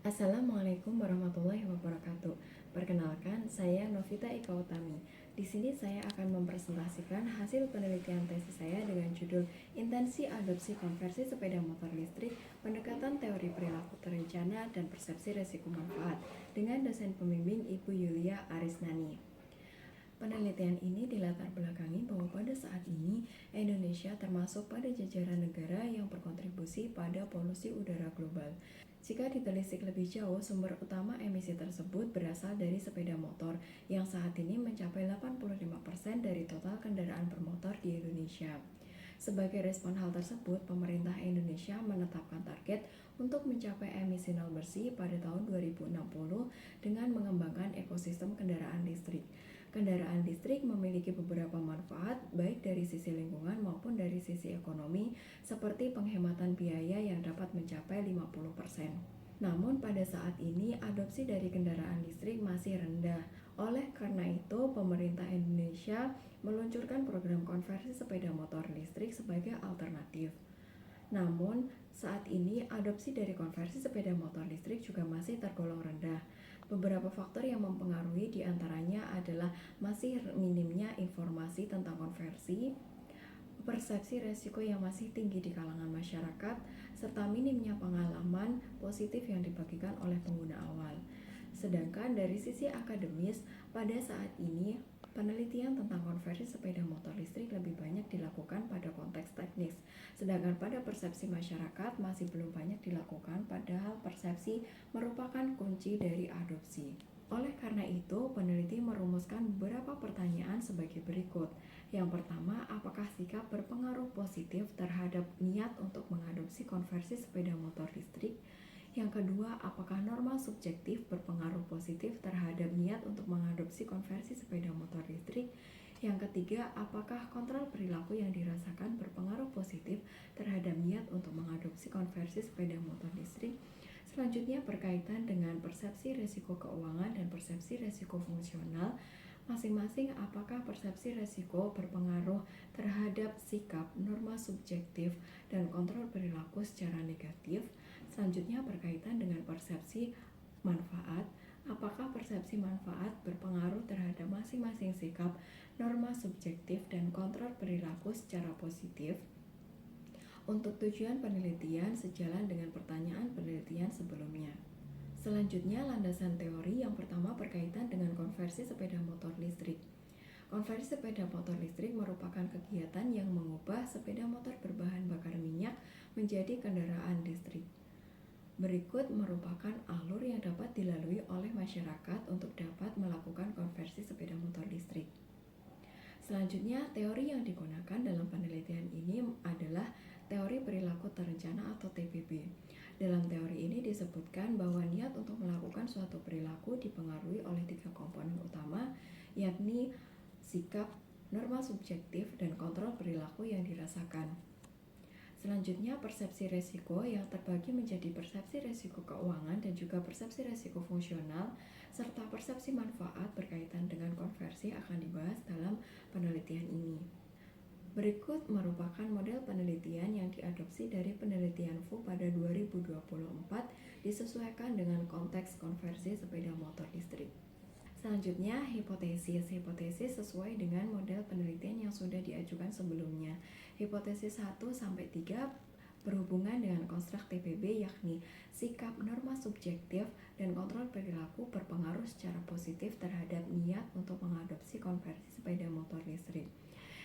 Assalamualaikum warahmatullahi wabarakatuh. Perkenalkan, saya Novita Ika Utami. Di sini saya akan mempresentasikan hasil penelitian tesis saya dengan judul Intensi Adopsi Konversi Sepeda Motor Listrik, Pendekatan Teori Perilaku Terencana dan Persepsi Resiko Manfaat dengan dosen pembimbing Ibu Yulia Arisnani. Penelitian ini dilatar belakangi bahwa pada saat ini Indonesia termasuk pada jajaran negara yang berkontribusi pada polusi udara global. Jika ditelisik lebih jauh, sumber utama emisi tersebut berasal dari sepeda motor yang saat ini mencapai 85% dari total kendaraan bermotor di Indonesia. Sebagai respon hal tersebut, pemerintah Indonesia menetapkan target untuk mencapai emisi nol bersih pada tahun 2060 dengan mengembangkan ekosistem kendaraan listrik. Kendaraan listrik memiliki beberapa manfaat baik dari sisi lingkungan maupun dari sisi ekonomi, seperti penghematan biaya yang dapat mencapai 50%. Namun pada saat ini adopsi dari kendaraan listrik masih rendah. Oleh karena itu, pemerintah Indonesia meluncurkan program konversi sepeda motor listrik sebagai alternatif. Namun, saat ini adopsi dari konversi sepeda motor listrik juga masih tergolong rendah. Beberapa faktor yang mempengaruhi diantaranya adalah masih minimnya informasi tentang konversi, persepsi resiko yang masih tinggi di kalangan masyarakat, serta minimnya pengalaman positif yang dibagikan oleh pengguna awal. Sedangkan dari sisi akademis, pada saat ini penelitian tentang konversi sepeda motor listrik lebih banyak dilakukan pada konteks teknis, sedangkan pada persepsi masyarakat masih belum banyak dilakukan, padahal persepsi merupakan kunci dari adopsi. Oleh karena itu, peneliti merumuskan beberapa pertanyaan sebagai berikut. Yang pertama, apakah sikap berpengaruh positif terhadap niat untuk mengadopsi konversi sepeda motor listrik? Yang kedua, apakah norma subjektif berpengaruh positif terhadap niat untuk mengadopsi konversi sepeda motor listrik? Yang ketiga, apakah kontrol perilaku yang dirasakan berpengaruh positif terhadap niat untuk mengadopsi konversi sepeda motor listrik? Selanjutnya berkaitan dengan persepsi risiko keuangan dan persepsi risiko fungsional. Masing-masing apakah persepsi risiko berpengaruh terhadap sikap, norma subjektif, dan kontrol perilaku secara negatif. Selanjutnya berkaitan dengan persepsi manfaat. Apakah persepsi manfaat berpengaruh terhadap masing-masing sikap, norma subjektif, dan kontrol perilaku secara positif? Untuk tujuan penelitian sejalan dengan pertanyaan penelitian sebelumnya. Selanjutnya, landasan teori yang pertama berkaitan dengan konversi sepeda motor listrik. Konversi sepeda motor listrik merupakan kegiatan yang mengubah sepeda motor berbahan bakar minyak menjadi kendaraan listrik. Berikut merupakan alur yang dapat dilalui oleh masyarakat untuk dapat melakukan konversi sepeda motor listrik. Selanjutnya, teori yang digunakan dalam penelitian ini adalah teori perilaku terencana atau TPB. Dalam teori ini disebutkan bahwa niat untuk melakukan suatu perilaku dipengaruhi oleh 3 komponen utama, yakni sikap, norma subjektif, dan kontrol perilaku yang dirasakan. Selanjutnya, persepsi resiko yang terbagi menjadi persepsi resiko keuangan dan juga persepsi resiko fungsional, serta persepsi manfaat berkaitan dengan konversi akan dibahas dalam penelitian ini. Berikut merupakan model penelitian yang diadopsi dari penelitian FU pada 2024 disesuaikan dengan konteks konversi sepeda motor listrik. Selanjutnya, hipotesis. Hipotesis sesuai dengan model penelitian yang sudah diajukan sebelumnya. Hipotesis 1-3 berhubungan dengan konstruk TPB, yakni sikap, norma subjektif, dan kontrol perilaku berpengaruh secara positif terhadap niat untuk mengadopsi konversi sepeda motor listrik.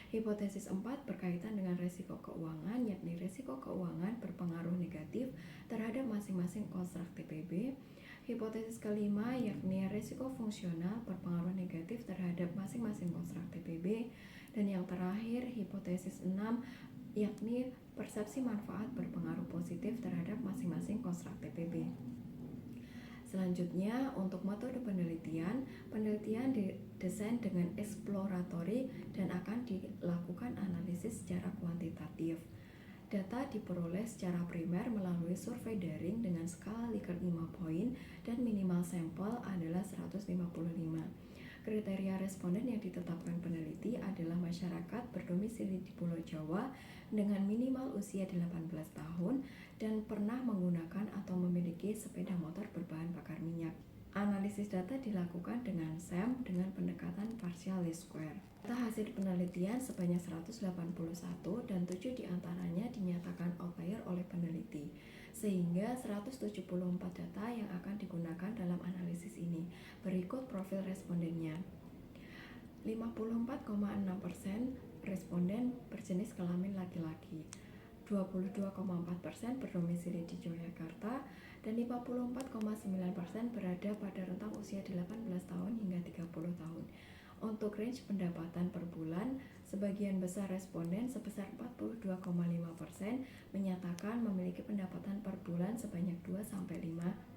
Hipotesis 4 berkaitan dengan resiko keuangan, yakni resiko keuangan berpengaruh negatif terhadap masing-masing konstruk TPB. Hipotesis kelima yakni resiko fungsional berpengaruh negatif terhadap masing-masing konstruk TPB. Dan yang terakhir, hipotesis 6 yakni persepsi manfaat berpengaruh positif terhadap masing-masing konstruk TPB. Selanjutnya, untuk metode penelitian didesain dengan eksploratory dan akan dilakukan analisis secara kuantitatif. Data diperoleh secara primer melalui survei daring dengan skala Likert 5 poin dan minimal sampel adalah 155. Kriteria responden yang ditetapkan peneliti adalah masyarakat berdomisili di Pulau Jawa dengan minimal usia 18 tahun dan pernah menggunakan atau memiliki sepeda motor berbahan Analisis data dilakukan dengan SEM dengan pendekatan partial least square. Data hasil penelitian sebanyak 181 dan 7 diantaranya dinyatakan outlier oleh peneliti, sehingga 174 data yang akan digunakan dalam analisis ini. Berikut profil respondennya. 54,6% responden berjenis kelamin laki-laki, 22,4% berdomisili di Yogyakarta, dan 54,9% berada pada rentang usia 18 tahun hingga 30 tahun. Untuk range pendapatan per bulan, sebagian besar responden sebesar 42,5% menyatakan memiliki pendapatan per bulan sebanyak 2-5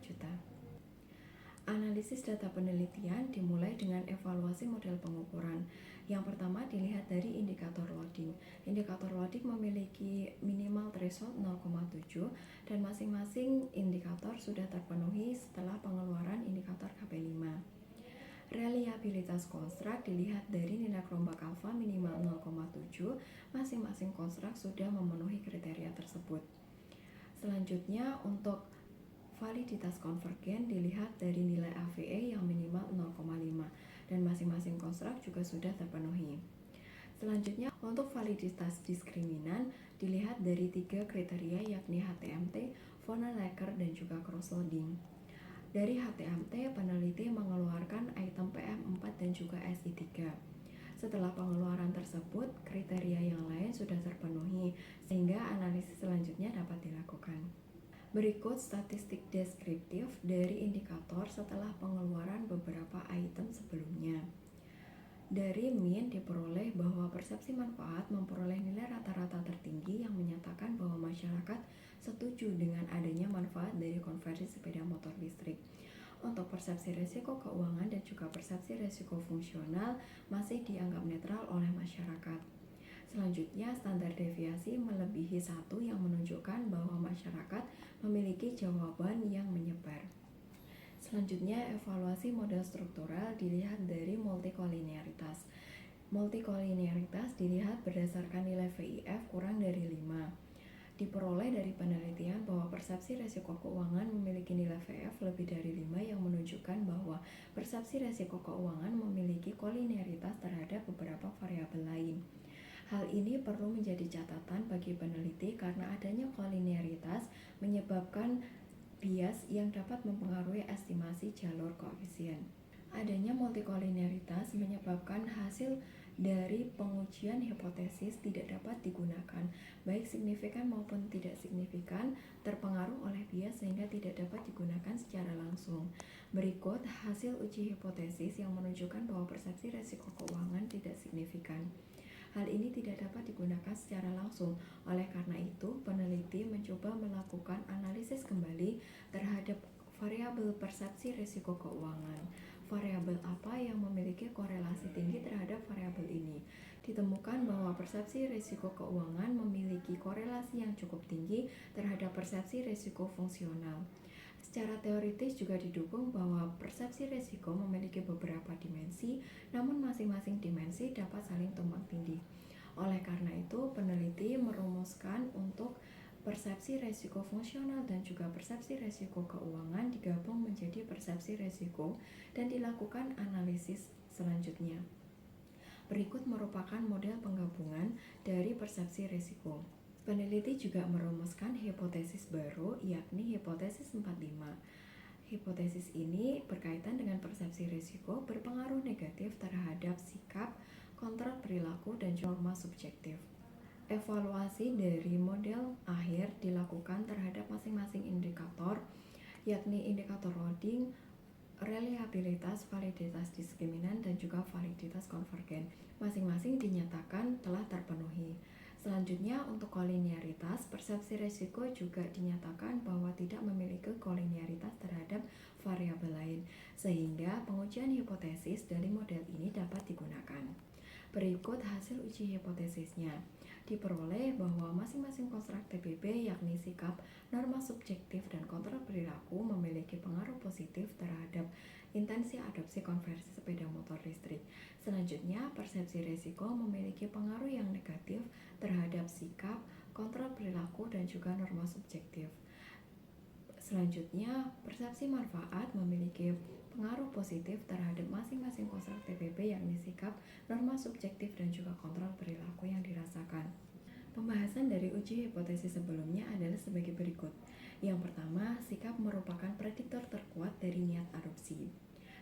juta. Analisis data penelitian dimulai dengan evaluasi model pengukuran. Yang pertama dilihat dari indikator loading. Indikator loading memiliki minimal threshold 0,7 dan masing-masing indikator sudah terpenuhi setelah pengeluaran indikator KP5. Reliabilitas konstruk dilihat dari nilai kelompok alfa minimal 0,7, masing-masing konstruk sudah memenuhi kriteria tersebut. Selanjutnya untuk validitas konvergen dilihat dari nilai AVE yang minimal 0,5 dan masing-masing konstruk juga sudah terpenuhi. Selanjutnya untuk validitas diskriminan dilihat dari 3 kriteria yakni HTMT, Vonnegut, dan juga cross-loading. Dari HTMT, peneliti mengeluarkan item PM4 dan juga SI3. Setelah pengeluaran tersebut, kriteria yang lain sudah terpenuhi sehingga analisis selanjutnya dapat dilakukan. Berikut statistik deskriptif dari indikator setelah pengeluaran beberapa item sebelumnya. Dari mean diperoleh bahwa persepsi manfaat memperoleh nilai rata-rata tertinggi yang menyatakan bahwa masyarakat setuju dengan adanya manfaat dari konversi sepeda motor listrik. Untuk persepsi risiko keuangan dan juga persepsi risiko fungsional masih dianggap netral oleh masyarakat. Selanjutnya, standar deviasi melebihi 1 yang menunjukkan bahwa masyarakat memiliki jawaban yang menyebar. Selanjutnya, evaluasi model struktural dilihat dari multikolinearitas. Multikolinearitas dilihat berdasarkan nilai VIF kurang dari 5. Diperoleh dari penelitian bahwa persepsi risiko keuangan memiliki nilai VF lebih dari 5 yang menunjukkan bahwa persepsi risiko keuangan memiliki kolinearitas terhadap beberapa variabel lain. Hal ini perlu menjadi catatan bagi peneliti karena adanya kolinearitas menyebabkan bias yang dapat mempengaruhi estimasi jalur koefisien. Adanya multikolinearitas menyebabkan hasil dari pengujian hipotesis tidak dapat digunakan, baik signifikan maupun tidak signifikan, terpengaruh oleh bias sehingga tidak dapat digunakan secara langsung. Berikut hasil uji hipotesis yang menunjukkan bahwa persepsi risiko keuangan tidak signifikan. Hal ini tidak dapat digunakan secara langsung. Oleh karena itu, peneliti mencoba melakukan analisis kembali terhadap variabel persepsi risiko keuangan. Variabel apa yang memiliki korelasi tinggi terhadap variabel ini? Ditemukan bahwa persepsi risiko keuangan memiliki korelasi yang cukup tinggi terhadap persepsi risiko fungsional. Secara teoritis juga didukung bahwa persepsi risiko memiliki beberapa dimensi, namun masing-masing dimensi dapat saling tumpang tindih. Oleh karena itu, peneliti merumuskan untuk persepsi risiko fungsional dan juga persepsi risiko keuangan digabung menjadi persepsi risiko dan dilakukan analisis selanjutnya. Berikut merupakan model penggabungan dari persepsi risiko. Peneliti juga merumuskan hipotesis baru, yakni hipotesis 45. Hipotesis ini berkaitan dengan persepsi risiko berpengaruh negatif terhadap sikap, kontrol perilaku, dan norma subjektif. Evaluasi dari model akhir dilakukan terhadap masing-masing indikator, yakni indikator loading, reliabilitas, validitas diskriminan, dan juga validitas konvergen. Masing-masing dinyatakan telah terpenuhi. Selanjutnya, untuk kolinearitas, persepsi risiko juga dinyatakan bahwa tidak memiliki kolinearitas terhadap variabel lain, sehingga pengujian hipotesis dari model ini dapat digunakan. Berikut hasil uji hipotesisnya. Diperoleh bahwa masing-masing konstruk TPP yakni sikap, norma subjektif, dan kontrol perilaku memiliki pengaruh positif terhadap intensi adopsi konversi sepeda motor listrik. Selanjutnya, persepsi risiko memiliki pengaruh yang negatif terhadap sikap, kontrol perilaku, dan juga norma subjektif. Selanjutnya, persepsi manfaat memiliki pengaruh positif terhadap masing-masing konstruk TPP, yakni sikap, norma subjektif, dan juga kontrol perilaku yang dirasakan. Pembahasan dari uji hipotesis sebelumnya adalah sebagai berikut. Yang pertama, sikap merupakan prediktor terkuat dari niat adopsi.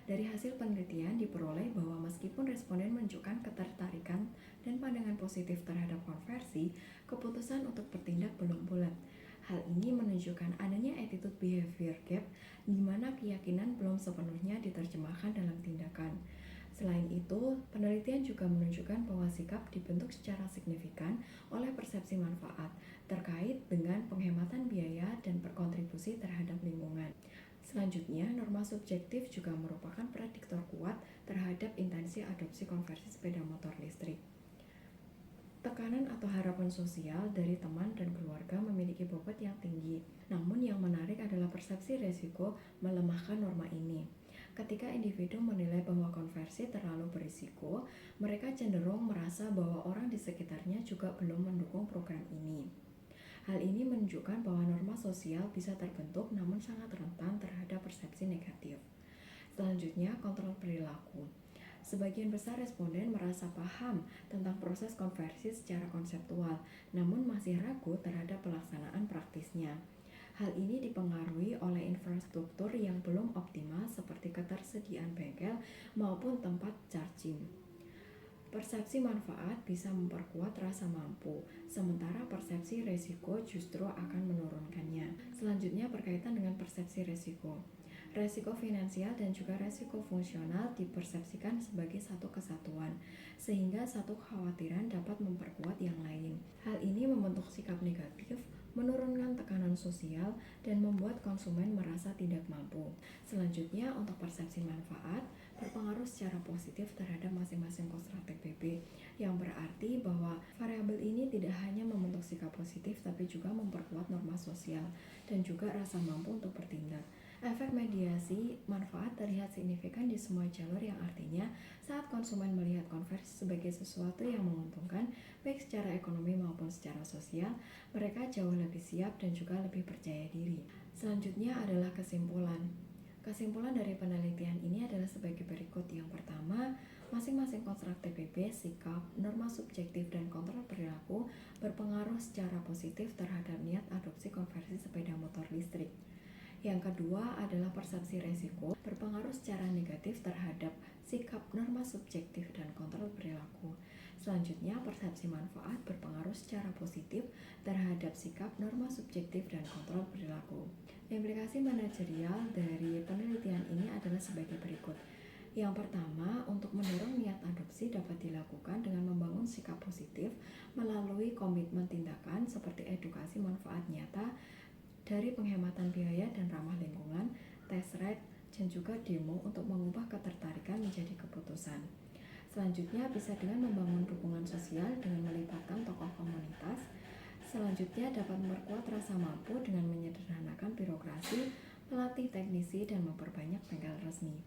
Dari hasil penelitian diperoleh bahwa meskipun responden menunjukkan ketertarikan dan pandangan positif terhadap konversi, keputusan untuk bertindak belum bulat. Hal ini menunjukkan adanya attitude behavior gap, di mana keyakinan belum sepenuhnya diterjemahkan dalam tindakan. Selain itu, penelitian juga menunjukkan bahwa sikap dibentuk secara signifikan oleh persepsi manfaat terkait dengan penghematan biaya dan berkontribusi terhadap lingkungan. Selanjutnya, norma subjektif juga merupakan prediktor kuat terhadap intensi adopsi konversi sepeda motor listrik. Tekanan atau harapan sosial dari teman dan keluarga memiliki bobot yang tinggi. Namun yang menarik adalah persepsi resiko melemahkan norma ini. Ketika individu menilai bahwa konversi terlalu berisiko, mereka cenderung merasa bahwa orang di sekitarnya juga belum mendukung program ini. Hal ini menunjukkan bahwa norma sosial bisa terbentuk namun sangat rentan terhadap persepsi negatif. Selanjutnya, kontrol perilaku. Sebagian besar responden merasa paham tentang proses konversi secara konseptual, namun masih ragu terhadap pelaksanaan praktisnya. Hal ini dipengaruhi oleh infrastruktur yang belum optimal seperti ketersediaan bengkel maupun tempat charging. Persepsi manfaat bisa memperkuat rasa mampu, sementara persepsi resiko justru akan menurunkannya. Selanjutnya berkaitan dengan persepsi resiko. Resiko finansial dan juga resiko fungsional dipersepsikan sebagai satu kesatuan, sehingga satu kekhawatiran dapat memperkuat yang lain. Hal ini membentuk sikap negatif, menurunkan tekanan sosial, dan membuat konsumen merasa tidak mampu. Selanjutnya, untuk persepsi manfaat, berpengaruh secara positif terhadap masing-masing konstruk TPP, yang berarti bahwa variabel ini tidak hanya membentuk sikap positif, tapi juga memperkuat norma sosial, dan juga rasa mampu untuk bertindak. Efek mediasi manfaat terlihat signifikan di semua jalur, yang artinya saat konsumen melihat konversi sebagai sesuatu yang menguntungkan, baik secara ekonomi maupun secara sosial, mereka jauh lebih siap dan juga lebih percaya diri. Selanjutnya adalah kesimpulan. Kesimpulan dari penelitian ini adalah sebagai berikut. Yang pertama, masing-masing konstruk TPP, sikap, norma subjektif, dan kontrol perilaku berpengaruh secara positif terhadap niat adopsi konversi sepeda motor listrik. Yang kedua adalah persepsi resiko berpengaruh secara negatif terhadap sikap, norma subjektif, dan kontrol perilaku. Selanjutnya, persepsi manfaat berpengaruh secara positif terhadap sikap, norma subjektif, dan kontrol perilaku. Implikasi manajerial dari penelitian ini adalah sebagai berikut. Yang pertama, untuk mendorong niat adopsi dapat dilakukan dengan membangun sikap positif melalui komitmen tindakan seperti edukasi manfaat nyata dari penghematan biaya dan ramah lingkungan, test ride, dan juga demo untuk mengubah ketertarikan menjadi keputusan. Selanjutnya bisa dengan membangun dukungan sosial dengan melibatkan tokoh komunitas. Selanjutnya dapat memperkuat rasa mampu dengan menyederhanakan birokrasi, melatih teknisi, dan memperbanyak bengkel resmi.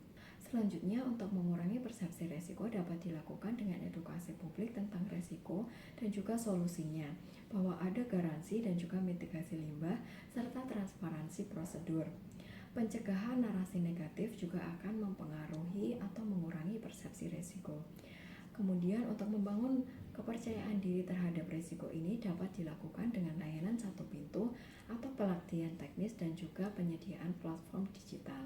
Selanjutnya, untuk mengurangi persepsi resiko dapat dilakukan dengan edukasi publik tentang resiko dan juga solusinya, bahwa ada garansi dan juga mitigasi limbah, serta transparansi prosedur. Pencegahan narasi negatif juga akan mempengaruhi atau mengurangi persepsi resiko. Kemudian untuk membangun kepercayaan diri terhadap resiko ini dapat dilakukan dengan layanan satu pintu atau pelatihan teknis dan juga penyediaan platform digital.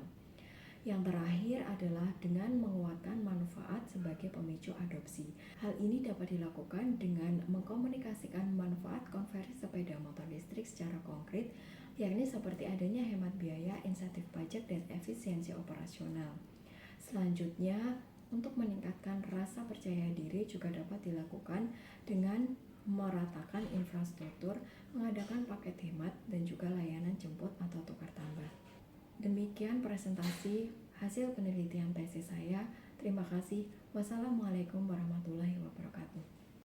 Yang terakhir adalah dengan menguatkan manfaat sebagai pemicu adopsi. Hal ini dapat dilakukan dengan mengkomunikasikan manfaat konversi sepeda motor listrik secara konkret, yakni seperti adanya hemat biaya, insentif pajak, dan efisiensi operasional. Selanjutnya, untuk meningkatkan rasa percaya diri juga dapat dilakukan dengan meratakan infrastruktur, mengadakan paket hemat, dan juga layanan jemput atau tukar tambah. Demikian presentasi hasil penelitian tesis saya. Terima kasih. Wassalamualaikum warahmatullahi wabarakatuh.